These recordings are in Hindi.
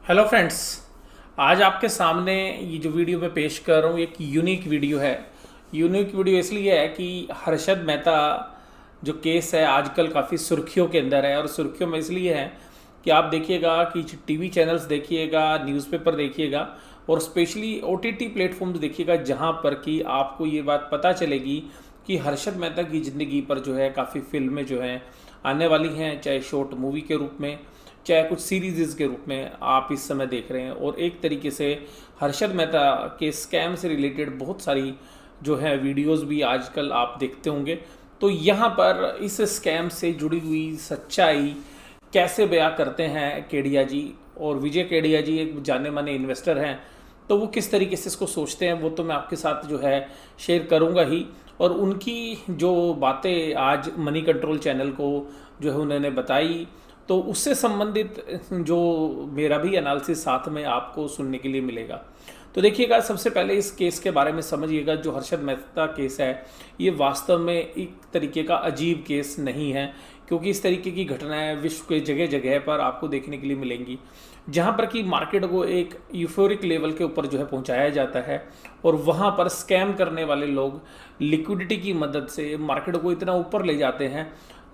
Hello friends. आज आपके सामने ये जो वीडियो मैं पेश कर रहा हूँ एक यूनिक वीडियो है। यूनिक वीडियो इसलिए है कि हर्षद मेहता जो केस है आजकल काफ़ी सुर्खियों के अंदर है, और सुर्खियों में इसलिए है कि आप देखिएगा कि टीवी चैनल्स देखिएगा, न्यूज़पेपर देखिएगा और स्पेशली ओटीटी प्लेटफॉर्म्स देखिएगा, जहाँ पर कि आपको ये बात पता चलेगी कि हर्षद मेहता की ज़िंदगी पर जो है काफ़ी फिल्में जो हैं आने वाली हैं, चाहे शॉर्ट मूवी के रूप में, चाहे कुछ सीरीज़ के रूप में आप इस समय देख रहे हैं। और एक तरीके से हर्षद मेहता के स्कैम से रिलेटेड बहुत सारी जो है वीडियोस भी आजकल आप देखते होंगे। तो यहाँ पर इस स्कैम से जुड़ी हुई सच्चाई कैसे बयां करते हैं केडिया जी, और विजय केडिया जी एक जाने माने इन्वेस्टर हैं, तो वो किस तरीके से इसको सोचते हैं वो तो मैं आपके साथ जो है शेयर करूंगा ही। और उनकी जो बातें आज मनी कंट्रोल चैनल को जो है उन्होंने बताई, तो उससे संबंधित जो मेरा भी एनालिसिस साथ में आपको सुनने के लिए मिलेगा। तो देखिएगा, सबसे पहले इस केस के बारे में समझिएगा। जो हर्षद मेहता केस है ये वास्तव में एक तरीके का अजीब केस नहीं है, क्योंकि इस तरीके की घटनाएं विश्व के जगह जगह पर आपको देखने के लिए मिलेंगी, जहां पर कि मार्केट को एक यूफोरिक लेवल के ऊपर जो है पहुंचाया जाता है, और वहां पर स्कैम करने वाले लोग लिक्विडिटी की मदद से मार्केट को इतना ऊपर ले जाते हैं,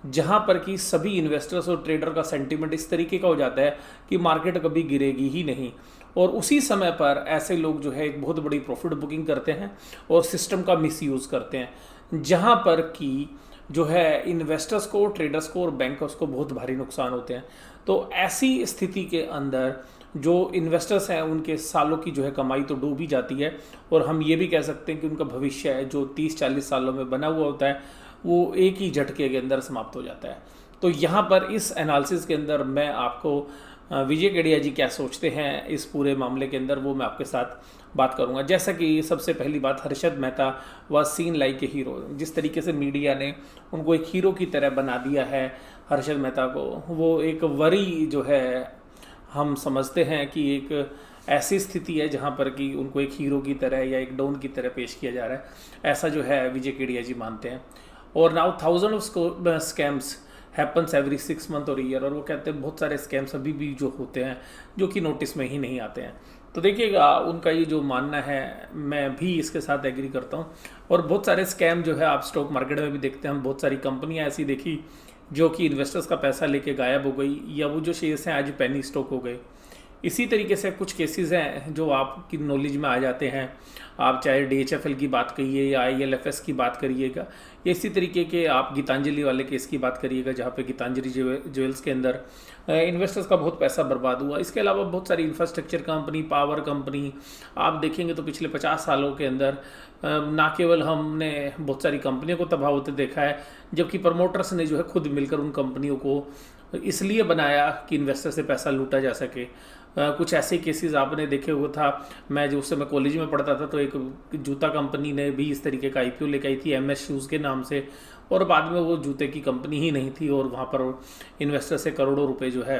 जहां पर कि सभी इन्वेस्टर्स और ट्रेडर का सेंटीमेंट इस तरीके का हो जाता है कि मार्केट कभी गिरेगी ही नहीं। और उसी समय पर ऐसे लोग जो है एक बहुत बड़ी प्रॉफिट बुकिंग करते हैं और सिस्टम का मिसयूज़ करते हैं, जहां पर कि जो है इन्वेस्टर्स को, ट्रेडर्स को और बैंकर्स को बहुत भारी नुकसान होते हैं। तो ऐसी स्थिति के अंदर जो इन्वेस्टर्स हैं उनके सालों की जो है कमाई तो डूब ही जाती है, और हम ये भी कह सकते हैं कि उनका भविष्य है जो 30-40 सालों में बना हुआ होता है वो एक ही झटके के अंदर समाप्त हो जाता है। तो यहाँ पर इस एनालिसिस के अंदर मैं आपको विजय केडिया जी क्या सोचते हैं इस पूरे मामले के अंदर वो मैं आपके साथ बात करूंगा। जैसा कि सबसे पहली बात, हर्षद मेहता व सीन लाइक ए हीरो, जिस तरीके से मीडिया ने उनको एक हीरो की तरह बना दिया है हर्षद मेहता को, वो एक वरी जो है हम समझते हैं कि एक ऐसी स्थिति है जहाँ पर कि उनको एक हीरो की तरह या एक डॉन की तरह पेश किया जा रहा है, ऐसा जो है विजय केडिया जी मानते हैं। और now thousand of scams happens every 6 month और ईयर, और वो कहते हैं बहुत सारे स्कैम्स अभी भी जो होते हैं जो कि नोटिस में ही नहीं आते हैं। तो देखिएगा, उनका ये जो मानना है मैं भी इसके साथ एग्री करता हूँ। और बहुत सारे स्कैम जो है आप स्टॉक मार्केट में भी देखते हैं, हम बहुत सारी कंपनियाँ ऐसी देखी जो कि इन्वेस्टर्स का पैसा लेके गायब हो गई, या वो जो शेयर्स हैं आज पेनी स्टॉक हो गए। इसी तरीके से कुछ केसेस हैं जो आपकी नॉलेज में आ जाते हैं, आप चाहे DHFL की बात करिए या ILFS की बात करिएगा, या इसी तरीके के आप गीतांजलि वाले केस की बात करिएगा, जहाँ पे गीतांजलि ज्वेल्स के अंदर इन्वेस्टर्स का बहुत पैसा बर्बाद हुआ। इसके अलावा बहुत सारी इंफ्रास्ट्रक्चर कंपनी, पावर कंपनी आप देखेंगे तो पिछले 50 सालों के अंदर ना केवल हमने बहुत सारी कंपनियों को तबाह होते देखा है, जबकि प्रमोटर्स ने जो है खुद मिलकर उन कंपनियों को इसलिए बनाया कि इन्वेस्टर से पैसा लूटा जा सके। कुछ ऐसे केसेस आपने देखे हुआ था, मैं जो उस समय कॉलेज में पढ़ता था तो एक जूता कंपनी ने भी इस तरीके का IPO लेकर आई थी MS शूज़ के नाम से, और बाद में वो जूते की कंपनी ही नहीं थी, और वहाँ पर इन्वेस्टर से करोड़ों रुपए जो है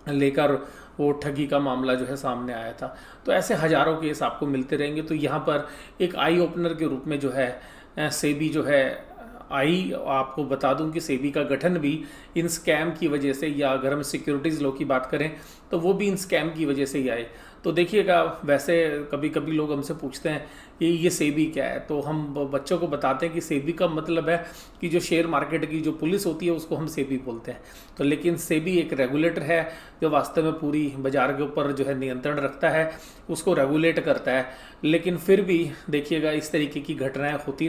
लेकर वो ठगी का मामला जो है सामने आया था। तो ऐसे हज़ारों केस आपको मिलते रहेंगे। तो यहाँ पर एक आई ओपनर के रूप में जो है सेबी जो है आई, आपको बता दूं कि सेबी का गठन भी इन स्कैम की वजह से, या अगर हम सिक्योरिटीज़ लॉ की बात करें तो वो भी इन स्कैम की वजह से ही आए। तो देखिएगा, वैसे कभी कभी लोग हमसे पूछते हैं कि ये सेबी क्या है, तो हम बच्चों को बताते हैं कि सेबी का मतलब है कि जो शेयर मार्केट की जो पुलिस होती है उसको हम सेबी बोलते हैं। तो लेकिन सेबी एक रेगुलेटर है जो वास्तव में पूरी बाजार के ऊपर जो है नियंत्रण रखता है, उसको रेगुलेट करता है। लेकिन फिर भी देखिएगा इस तरीके की घटनाएं होती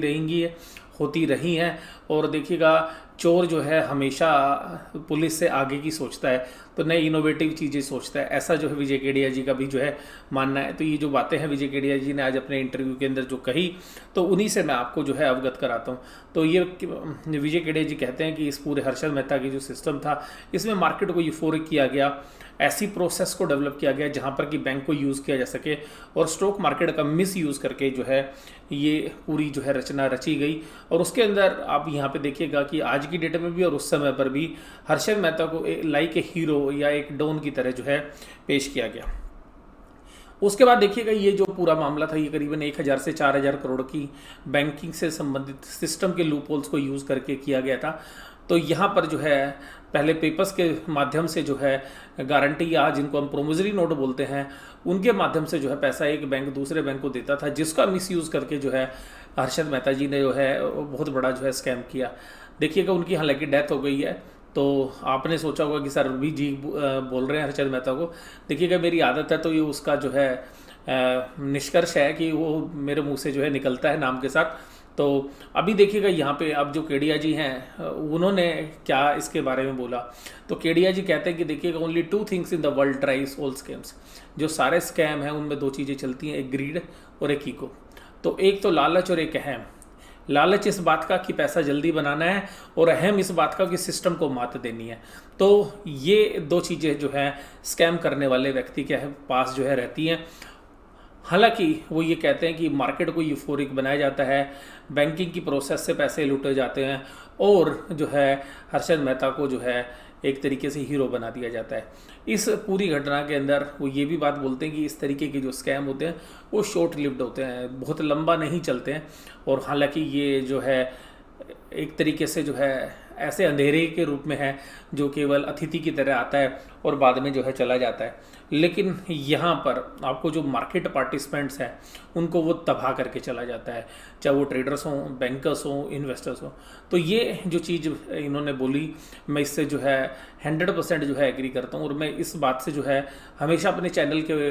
रही हैं, और देखिएगा चोर जो है हमेशा पुलिस से आगे की सोचता है, तो नई इनोवेटिव चीज़ें सोचता है, ऐसा जो है विजय केडिया जी का भी जो है मानना है। तो ये जो बातें हैं विजय केडिया जी ने आज अपने इंटरव्यू के अंदर जो कही, तो उन्हीं से मैं आपको जो है अवगत कराता हूँ। तो ये विजय केडिया जी कहते हैं कि इस पूरे हर्षद मेहता की जो सिस्टम था इसमें मार्केट को यूफोरिक किया गया, ऐसी प्रोसेस को डेवलप किया गया जहाँ पर कि बैंक को यूज़ किया जा सके, और स्टॉक मार्केट का मिस यूज़ करके जो है ये पूरी जो है रचना रची गई। और उसके अंदर आप यहाँ पे देखिएगा कि आज की डेट में भी और उस समय पर भी हर्षद मेहता को लाइक ए हीरो या एक डॉन की तरह जो है पेश किया गया। उसके बाद देखिएगा ये जो पूरा मामला था ये करीबन 1000 से 4000 करोड़ की बैंकिंग से संबंधित सिस्टम के लूप होल्स को यूज़ करके किया गया था। तो यहाँ पर जो है पहले पेपर्स के माध्यम से जो है गारंटी या जिनको हम प्रोमिसरी नोट बोलते हैं उनके माध्यम से जो है पैसा एक बैंक दूसरे बैंक को देता था, जिसका मिसयूज़ करके जो है हर्षद मेहता जी ने जो है बहुत बड़ा जो है स्कैम किया। देखिएगा उनकी हालांकि डेथ हो गई है, तो आपने सोचा होगा कि सर अभी जी बोल रहे हैं हर्षद मेहता को। देखिएगा मेरी आदत है तो ये उसका जो है निष्कर्ष है कि वो मेरे मुंह से जो है निकलता है नाम के साथ। तो अभी देखिएगा यहाँ पे अब जो केडिया जी हैं उन्होंने क्या इसके बारे में बोला। तो केडिया जी कहते हैं कि देखिएगा only 2 things in the world drives all scams. जो सारे स्कैम हैं उनमें 2 चीज़ें चलती हैं, एक ग्रीड और एक ईगो। तो एक तो लालच और एक अहम। लालच इस बात का कि पैसा जल्दी बनाना है और अहम इस बात का कि सिस्टम को मात देनी है। तो ये 2 चीज़ें जो है स्कैम करने वाले व्यक्ति के पास जो है रहती हैं। हालांकि वो ये कहते हैं कि मार्केट को यूफोरिक बनाया जाता है, बैंकिंग की प्रोसेस से पैसे लूटे जाते हैं और जो है हर्षद मेहता को जो है एक तरीके से हीरो बना दिया जाता है। इस पूरी घटना के अंदर वो ये भी बात बोलते हैं कि इस तरीके के जो स्कैम होते हैं वो शॉर्ट लिव्ड होते हैं, बहुत लंबा नहीं चलते हैं। और हालांकि ये जो है एक तरीके से जो है ऐसे अंधेरे के रूप में है जो केवल अतिथि की तरह आता है और बाद में जो है चला जाता है। लेकिन यहाँ पर आपको जो मार्केट पार्टिसिपेंट्स हैं उनको वो तबाह करके चला जाता है, चाहे वो ट्रेडर्स हों, बैंकर्स हों, इन्वेस्टर्स हों। तो ये जो चीज़ इन्होंने बोली मैं इससे जो है 100% जो है एग्री करता हूँ। और मैं इस बात से जो है हमेशा अपने चैनल के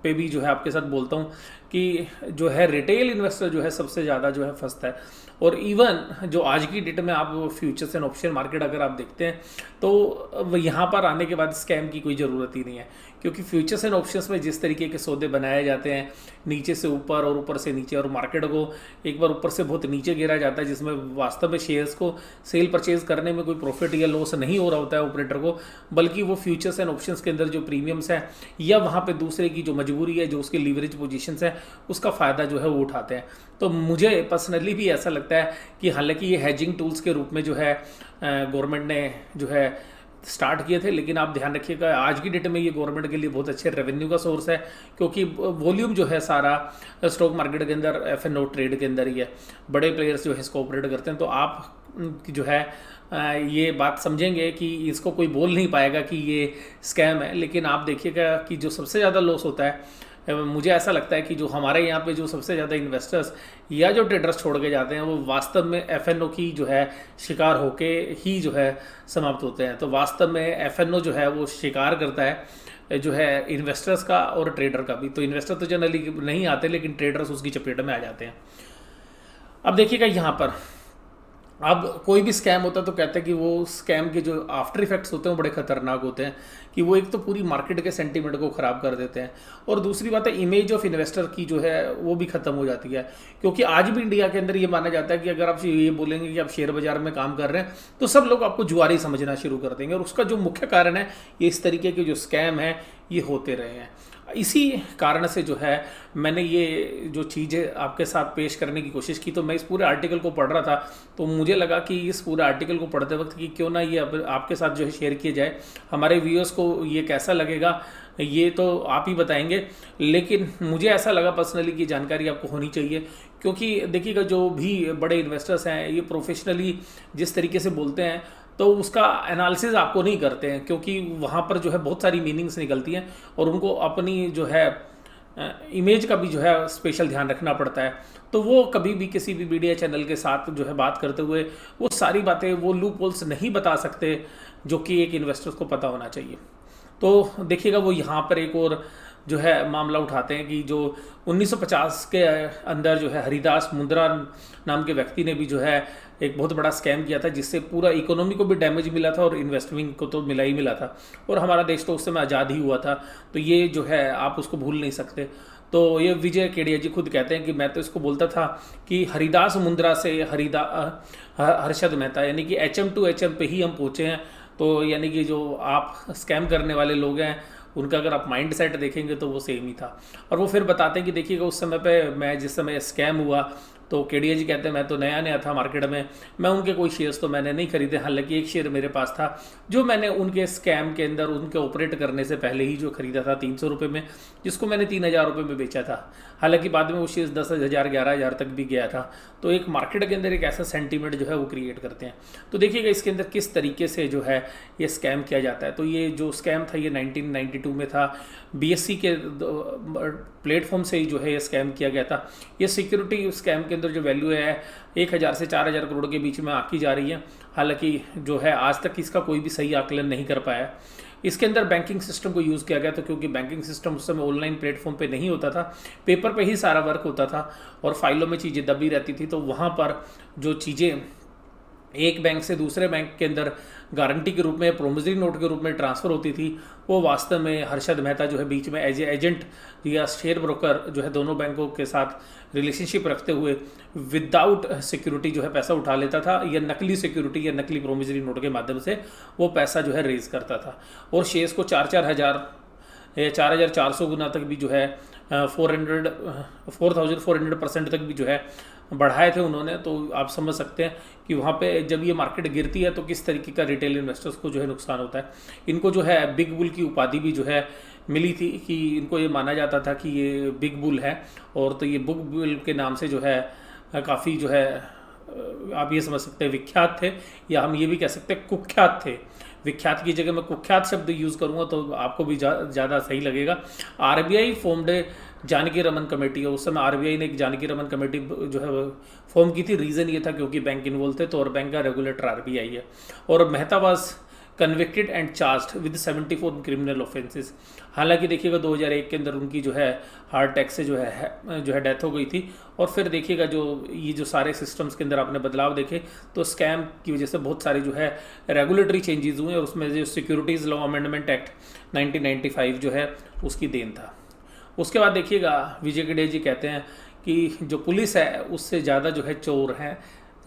पे भी जो है आपके साथ बोलता हूँ कि जो है रिटेल इन्वेस्टर जो है सबसे ज़्यादा जो है फंसता है। और इवन जो आज की डेट में आप फ्यूचर्स एंड ऑप्शन मार्केट अगर आप देखते हैं तो यहाँ पर आने के बाद स्कैम की कोई ज़रूरत ही नहीं है, क्योंकि फ्यूचर्स एंड ऑप्शंस में जिस तरीके के सौदे बनाए जाते हैं नीचे से ऊपर और ऊपर से नीचे, और मार्केट को एक बार ऊपर से बहुत नीचे गिरा जाता है जिसमें वास्तव में शेयर्स को सेल परचेज करने में कोई प्रॉफिट या लॉस नहीं हो रहा होता है ऑपरेटर को, बल्कि वो फ्यूचर्स एंड ऑप्शंस के अंदर जो प्रीमियम्स हैं या वहाँ पे दूसरे की जो मजबूरी है, जो उसके लीवरेज पोजीशंस है, उसका फ़ायदा जो है वो उठाते हैं। तो मुझे पर्सनली भी ऐसा लगता है कि हालांकि ये हेजिंग टूल्स के रूप में जो है गवर्नमेंट ने जो है स्टार्ट किए थे, लेकिन आप ध्यान रखिएगा आज की डेट में ये गवर्नमेंट के लिए बहुत अच्छे रेवेन्यू का सोर्स है, क्योंकि वॉल्यूम जो है सारा स्टॉक मार्केट के अंदर F&O ट्रेड के अंदर ही है। बड़े प्लेयर्स जो है इसको ऑपरेट करते हैं। तो आप जो है ये बात समझेंगे कि इसको कोई बोल नहीं पाएगा कि ये स्कैम है। लेकिन आप देखिएगा कि जो सबसे ज़्यादा लॉस होता है, मुझे ऐसा लगता है कि जो हमारे यहाँ पे जो सबसे ज़्यादा इन्वेस्टर्स या जो ट्रेडर्स छोड़ के जाते हैं वो वास्तव में F&O की जो है शिकार होके ही जो है समाप्त होते हैं। तो वास्तव में F&O जो है वो शिकार करता है जो है इन्वेस्टर्स का और ट्रेडर का भी। तो इन्वेस्टर तो जनरली नहीं आते, लेकिन ट्रेडर्स उसकी चपेट में आ जाते हैं। अब देखिएगा यहाँ पर अब कोई भी स्कैम होता है तो कहते हैं कि वो स्कैम के जो आफ्टर इफेक्ट्स होते हैं वो बड़े खतरनाक होते हैं, कि वो एक तो पूरी मार्केट के सेंटीमेंट को ख़राब कर देते हैं, और दूसरी बात है इमेज ऑफ इन्वेस्टर की जो है वो भी ख़त्म हो जाती है। क्योंकि आज भी इंडिया के अंदर ये माना जाता है कि अगर आप ये बोलेंगे कि आप शेयर बाजार में काम कर रहे हैं तो सब लोग आपको जुआरी समझना शुरू कर देंगे। और उसका जो मुख्य कारण है ये इस तरीके के जो स्कैम है ये होते रहे हैं। इसी कारण से जो है मैंने ये जो चीज़ें आपके साथ पेश करने की कोशिश की। तो मैं इस पूरे आर्टिकल को पढ़ रहा था तो मुझे लगा कि इस पूरे आर्टिकल को पढ़ते वक्त कि क्यों ना ये आपके साथ जो है शेयर किया जाए। हमारे व्यूअर्स को ये कैसा लगेगा ये तो आप ही बताएंगे, लेकिन मुझे ऐसा लगा पर्सनली कि जानकारी आपको होनी चाहिए। क्योंकि देखिएगा जो भी बड़े इन्वेस्टर्स हैं ये प्रोफेशनली जिस तरीके से बोलते हैं तो उसका एनालिसिस आपको नहीं करते हैं, क्योंकि वहाँ पर जो है बहुत सारी मीनिंग्स निकलती हैं और उनको अपनी जो है इमेज का भी जो है स्पेशल ध्यान रखना पड़ता है। तो वो कभी भी किसी भी मीडिया चैनल के साथ जो है बात करते हुए वो सारी बातें वो लूप होल्स नहीं बता सकते जो कि एक इन्वेस्टर को पता होना चाहिए। तो देखिएगा वो यहाँ पर एक और जो है मामला उठाते हैं कि जो 1950 के अंदर जो है हरिदास मुंद्रा नाम के व्यक्ति ने भी जो है एक बहुत बड़ा स्कैम किया था, जिससे पूरा इकोनॉमी को भी डैमेज मिला था और इन्वेस्टमेंट को तो मिला ही मिला था, और हमारा देश तो उस समय आज़ाद ही हुआ था। तो ये जो है आप उसको भूल नहीं सकते। तो ये विजय केडिया जी खुद कहते हैं कि मैं तो इसको बोलता था कि हरिदास मुंद्रा से हर्षद मेहता यानी कि HM to HM पे ही हम पहुँचे हैं। तो यानी कि जो आप स्कैम करने वाले लोग हैं उनका अगर आप माइंड सेट देखेंगे तो वो सेम ही था। और वो फिर बताते हैं कि देखिएगा उस समय पे मैं जिस समय स्कैम हुआ तो केडिया जी कहते हैं मैं तो नया नया था मार्केट में, मैं उनके कोई शेयर्स तो मैंने नहीं खरीदे, हालांकि एक शेयर मेरे पास था जो मैंने उनके स्कैम के अंदर उनके ऑपरेट करने से पहले ही जो खरीदा था 300 रुपये में, जिसको मैंने 3000 रुपये में बेचा था। हालांकि बाद में वो शेयर 10,000 11,000 तक भी गया था। तो एक मार्केट के अंदर एक ऐसा सेंटीमेंट जो है वो क्रिएट करते हैं। तो देखिएगा इसके अंदर किस तरीके से जो है ये स्कैम किया जाता है। तो ये जो स्कैम था ये 1992 में था, BSE के प्लेटफॉर्म से ही जो है ये स्कैम किया गया था। ये सिक्योरिटी स्कैम के अंदर जो वैल्यू है 1000 से 4000 करोड़ के बीच में आकी जा रही है। हालांकि जो है आज तक इसका कोई भी सही आकलन नहीं कर पाया। इसके अंदर बैंकिंग सिस्टम को यूज़ किया गया था, क्योंकि बैंकिंग सिस्टम उस समय ऑनलाइन प्लेटफॉर्म पे नहीं होता था, पेपर पे ही सारा वर्क होता था और फाइलों में चीज़ें दबी रहती थी। तो वहाँ पर जो चीज़ें एक बैंक से दूसरे बैंक के अंदर गारंटी के रूप में, प्रोमिसरी नोट के रूप में ट्रांसफ़र होती थी, वो वास्तव में हर्षद मेहता जो है बीच में एज एजेंट या शेयर ब्रोकर जो है दोनों बैंकों के साथ रिलेशनशिप रखते हुए विदाउट सिक्योरिटी जो है पैसा उठा लेता था, या नकली सिक्योरिटी या नकली प्रोमिसरी नोट के माध्यम से वो पैसा जो है रेज करता था। और शेयर्स को 4-4 हज़ार या 4400 गुना तक भी जो है 4400% तक भी जो है बढ़ाए थे उन्होंने। तो आप समझ सकते हैं कि वहाँ पे जब ये मार्केट गिरती है तो किस तरीके का रिटेल इन्वेस्टर्स को जो है नुकसान होता है। इनको जो है बिग बुल की उपाधि भी जो है मिली थी, कि इनको ये माना जाता था कि ये बिग बुल है, और तो ये बिग बुल के नाम से जो है काफ़ी जो है आप ये समझ सकते हैं विख्यात थे, या हम ये भी कह सकते हैं कुख्यात थे। विख्यात की जगह मैं कुख्यात शब्द यूज़ करूँगा तो आपको भी ज़्यादा सही लगेगा। RBI formed Janakiraman committee है, उस समय RBI ने एक जानकी रमन कमेटी जो है फॉर्म की थी। रीज़न ये था क्योंकि बैंक इन्वॉल्व थे, तो और बैंक का रेगुलेटर RBI है। और Mehta was convicted and charged with 74 criminal offences. हालांकि देखिएगा 2001 के अंदर उनकी जो है हार्ट अटैक से जो है डेथ हो गई थी। और फिर देखिएगा जो ये जो सारे सिस्टम्स के अंदर आपने बदलाव देखे, तो स्कैम की वजह से बहुत सारे जो है रेगुलेटरी चेंजेस हुए, और उसमें जो सिक्योरिटीज़ लॉ अमेंडमेंट एक्ट 1995 जो है उसकी देन था। उसके बाद देखिएगा विजय केडिया जी कहते हैं कि जो पुलिस है उससे ज़्यादा जो है चोर हैं,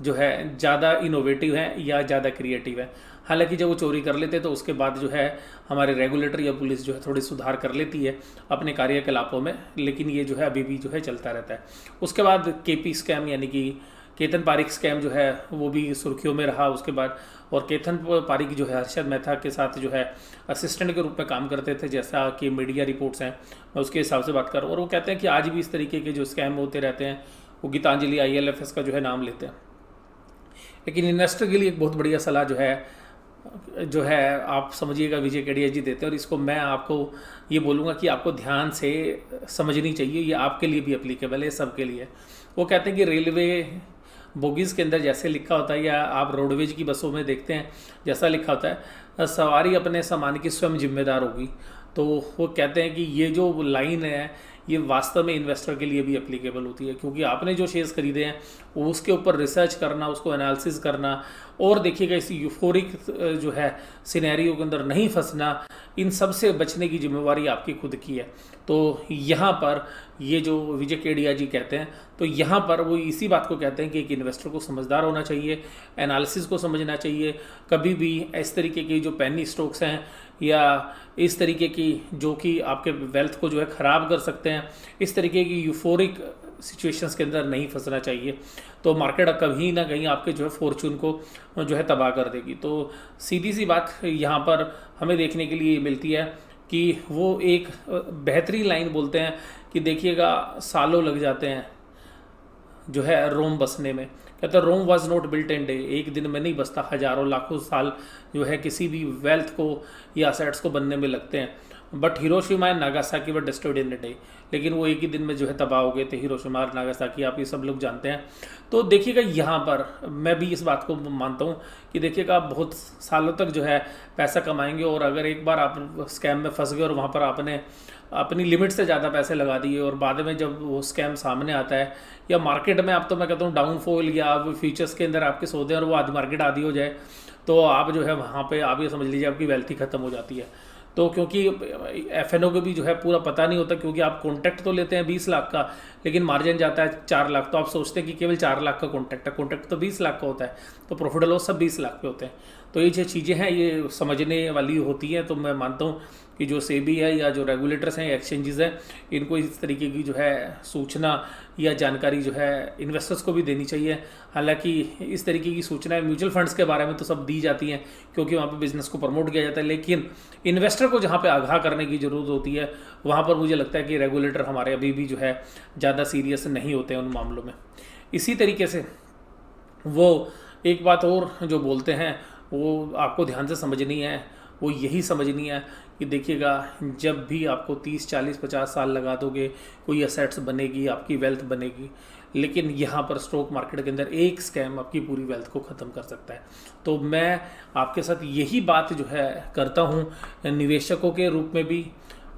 जो है ज़्यादा इनोवेटिव हैं या ज़्यादा क्रिएटिव है। हालांकि जब वो चोरी कर लेते तो उसके बाद जो है हमारे रेगुलेटर या पुलिस जो है थोड़ी सुधार कर लेती है अपने कार्यकलापों में, लेकिन ये जो है अभी भी जो है चलता रहता है। उसके बाद KP स्कैम यानी कि केतन पारिक स्कैम जो है वो भी सुर्खियों में रहा उसके बाद। और केतन पारिक जो है हर्षद मेहता के साथ जो है असिस्टेंट के रूप में काम करते थे, जैसा कि मीडिया रिपोर्ट्स हैं, मैं उसके हिसाब से बात कर रहा हूँ। और वो कहते हैं कि आज भी इस तरीके के जो स्कैम होते रहते हैं। वो गीतांजलि ILFS का जो है नाम लेते हैं। लेकिन इन्वेस्टर के लिए एक बहुत बढ़िया सलाह जो है आप समझिएगा विजय केडिया जी देते हैं, और इसको मैं आपको ये बोलूँगा कि आपको ध्यान से समझनी चाहिए। ये आपके लिए भी एप्लीकेबल है, सबके लिए। वो कहते हैं कि रेलवे बोगीज़ के अंदर जैसे लिखा होता है, या आप रोडवेज की बसों में देखते हैं जैसा लिखा होता है, सवारी अपने सामान की स्वयं जिम्मेदार होगी। तो वो कहते हैं कि ये जो लाइन है ये वास्तव में इन्वेस्टर के लिए भी एप्लीकेबल होती है, क्योंकि आपने जो शेयर्स खरीदे हैं वो उसके ऊपर रिसर्च करना, उसको एनालिसिस करना, और देखिएगा इस यूफोरिक जो है सिनेरियो के अंदर नहीं फंसना, इन सब से बचने की जिम्मेवारी आपकी खुद की है। तो यहाँ पर ये जो विजय केडिया जी कहते हैं, तो यहाँ पर वो इसी बात को कहते हैं कि एक इन्वेस्टर को समझदार होना चाहिए, एनालिसिस को समझना चाहिए। कभी भी इस तरीके की जो पेनी स्टॉक्स हैं या इस तरीके की जो कि आपके वेल्थ को जो है ख़राब कर सकते हैं, इस तरीके की यूफोरिक सिचुएशंस के अंदर नहीं फंसना चाहिए। तो मार्केट कभी ना कहीं आपके जो है फॉर्चून को जो है तबाह कर देगी। तो सीधी सी बात यहाँ पर हमें देखने के लिए मिलती है कि वो एक बेहतरीन लाइन बोलते हैं कि देखिएगा सालों लग जाते हैं जो है रोम बसने में। कहते हैं Rome was not built in day, एक दिन में नहीं बसता, हजारों लाखों साल जो है किसी भी वेल्थ को या असेट्स को बनने में लगते हैं। But Hiroshima and Nagasaki were destroyed in a day, लेकिन वो एक ही दिन में जो है तबाह हो गए थे, हिरोशिमा और नागासाकी, आप ये सब लोग जानते हैं। तो देखिएगा यहाँ पर मैं भी इस बात को मानता हूँ कि देखिएगा आप बहुत सालों तक जो है पैसा कमाएंगे, और अगर एक बार आप स्कैम में फंस गए और वहाँ पर आपने अपनी लिमिट से ज़्यादा पैसे लगा दिए, और बाद में जब वो स्कैम सामने आता है या मार्केट में आप, तो मैं कहता हूँ डाउनफॉल या आप फ्यूचर्स के अंदर आपके सौदे और वो आधी मार्केट आधी हो जाए, तो आप जो है वहाँ पे आप ये समझ लीजिए आपकी वेल्थ ही खत्म हो जाती है। तो क्योंकि FNO को भी जो है पूरा पता नहीं होता, क्योंकि आप कॉन्ट्रैक्ट तो लेते हैं 20 लाख का, लेकिन मार्जिन जाता है 4 लाख। तो आप सोचते हैं कि केवल 4 लाख का कॉन्ट्रैक्ट है, कॉन्ट्रैक्ट तो 20 लाख का होता है, तो प्रॉफिट लॉस सब 20 लाख पे होते हैं। तो ये जो चीज़ें हैं ये समझने वाली होती हैं। तो मैं मानता हूँ कि जो सेबी है या जो रेगुलेटर्स हैं, एक्सचेंजेस हैं, इनको इस तरीके की जो है सूचना या जानकारी जो है इन्वेस्टर्स को भी देनी चाहिए। हालांकि इस तरीके की सूचनाएं म्यूचुअल फंड्स के बारे में तो सब दी जाती हैं क्योंकि वहाँ पे बिजनेस को प्रमोट किया जाता है, लेकिन इन्वेस्टर को जहाँ पे आगाह करने की ज़रूरत होती है वहाँ पर मुझे लगता है कि रेगुलेटर हमारे अभी भी जो है ज़्यादा सीरियस नहीं होते हैं उन मामलों में। इसी तरीके से वो एक बात और जो बोलते हैं वो आपको ध्यान से समझनी है, वो यही समझनी है कि देखिएगा, जब भी आपको 30, 40, 50 साल लगा दोगे कोई असेट्स बनेगी, आपकी वेल्थ बनेगी, लेकिन यहाँ पर स्टॉक मार्केट के अंदर एक स्कैम आपकी पूरी वेल्थ को ख़त्म कर सकता है। तो मैं आपके साथ यही बात जो है करता हूँ निवेशकों के रूप में भी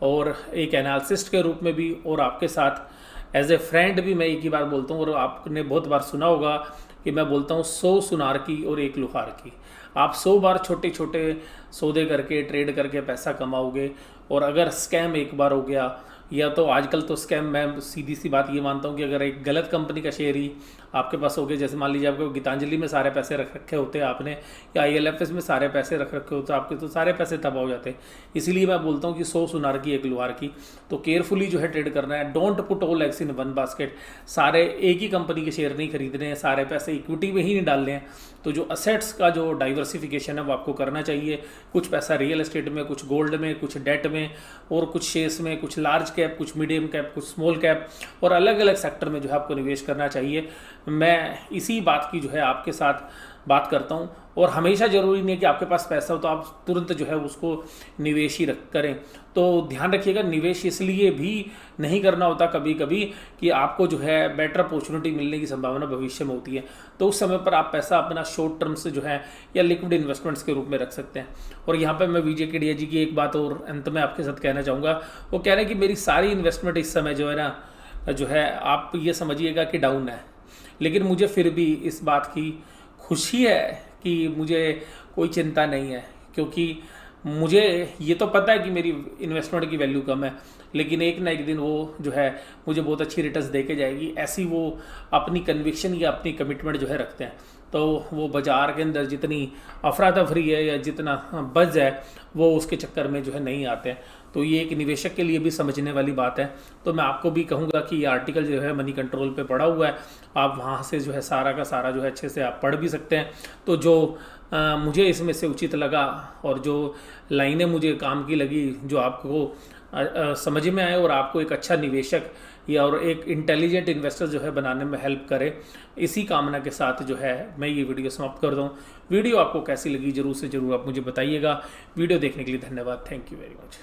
और एक एनालिसिस्ट के रूप में भी, और आपके साथ एज ए फ्रेंड भी मैं एक ही बात बोलता हूँ। और आपने बहुत बार सुना होगा कि मैं बोलता हूँ 100 सुनार की और 1 लुहार की। आप 100 बार छोटे छोटे सौदे करके ट्रेड करके पैसा कमाओगे, और अगर स्कैम एक बार हो गया, या तो आजकल तो स्कैम, मैं सीधी सी बात ये मानता हूँ कि अगर एक गलत कंपनी का शेयर ही आपके पास हो गया, जैसे मान लीजिए आपको गीतांजलि में सारे पैसे रख रखे होते हैं आपने, या IL&FS में सारे पैसे रख रखे होते हैं आपके, तो सारे पैसे तबाह हो जाते हैं। इसीलिए मैं बोलता हूँ कि 100 सुनार की 1 लुहार की। तो केयरफुली जो है ट्रेड करना है। Don't put all eggs in one basket. सारे एक ही कंपनी के शेयर नहीं खरीदने हैं, सारे पैसे इक्विटी में ही नहीं डालने हैं। तो जो असेट्स का जो डाइवर्सिफिकेशन है वो आपको करना चाहिए। कुछ पैसा रियल एस्टेट में, कुछ गोल्ड में, कुछ डेट में, और कुछ शेयर्स में, कुछ लार्ज कैप, कुछ मीडियम कैप, कुछ स्मॉल कैप, और अलग अलग सेक्टर में जो है आपको निवेश करना चाहिए। मैं इसी बात की जो है आपके साथ बात करता हूँ। और हमेशा ज़रूरी नहीं है कि आपके पास पैसा हो तो आप तुरंत जो है उसको निवेश ही करें। तो ध्यान रखिएगा, निवेश इसलिए भी नहीं करना होता कभी कभी कि आपको जो है बेटर अपॉर्चुनिटी मिलने की संभावना भविष्य में होती है, तो उस समय पर आप पैसा अपना शॉर्ट टर्म से जो है या लिक्विड इन्वेस्टमेंट्स के रूप में रख सकते हैं। और यहाँ पर मैं विजय केडिया जी की एक बात और अंत में आपके साथ कहना चाहूँगा। वो कह रहे हैं कि मेरी सारी इन्वेस्टमेंट इस समय जो है ना, जो है आप ये समझिएगा कि डाउन है, लेकिन मुझे फिर भी इस बात की खुशी है कि मुझे कोई चिंता नहीं है, क्योंकि मुझे ये तो पता है कि मेरी इन्वेस्टमेंट की वैल्यू कम है, लेकिन एक ना एक दिन वो जो है मुझे बहुत अच्छी रिटर्न्स दे के जाएगी। ऐसी वो अपनी कन्विक्शन या अपनी कमिटमेंट जो है रखते हैं। तो वो बाज़ार के अंदर जितनी अफरा तफरी है या जितना बज़ है वो उसके चक्कर में जो है नहीं आते हैं। तो ये एक निवेशक के लिए भी समझने वाली बात है। तो मैं आपको भी कहूँगा कि ये आर्टिकल जो है मनी कंट्रोल पे पड़ा हुआ है, आप वहाँ से जो है सारा का सारा जो है अच्छे से आप पढ़ भी सकते हैं। तो जो मुझे इसमें से उचित लगा और जो लाइनें मुझे काम की लगी, जो आपको समझ में आए और आपको एक अच्छा निवेशक या और एक इंटेलिजेंट इन्वेस्टर जो है बनाने में हेल्प करे, इसी कामना के साथ जो है मैं ये वीडियो समाप्त कर दूँ। वीडियो आपको कैसी लगी जरूर से ज़रूर आप मुझे बताइएगा। वीडियो देखने के लिए धन्यवाद। Thank you very much.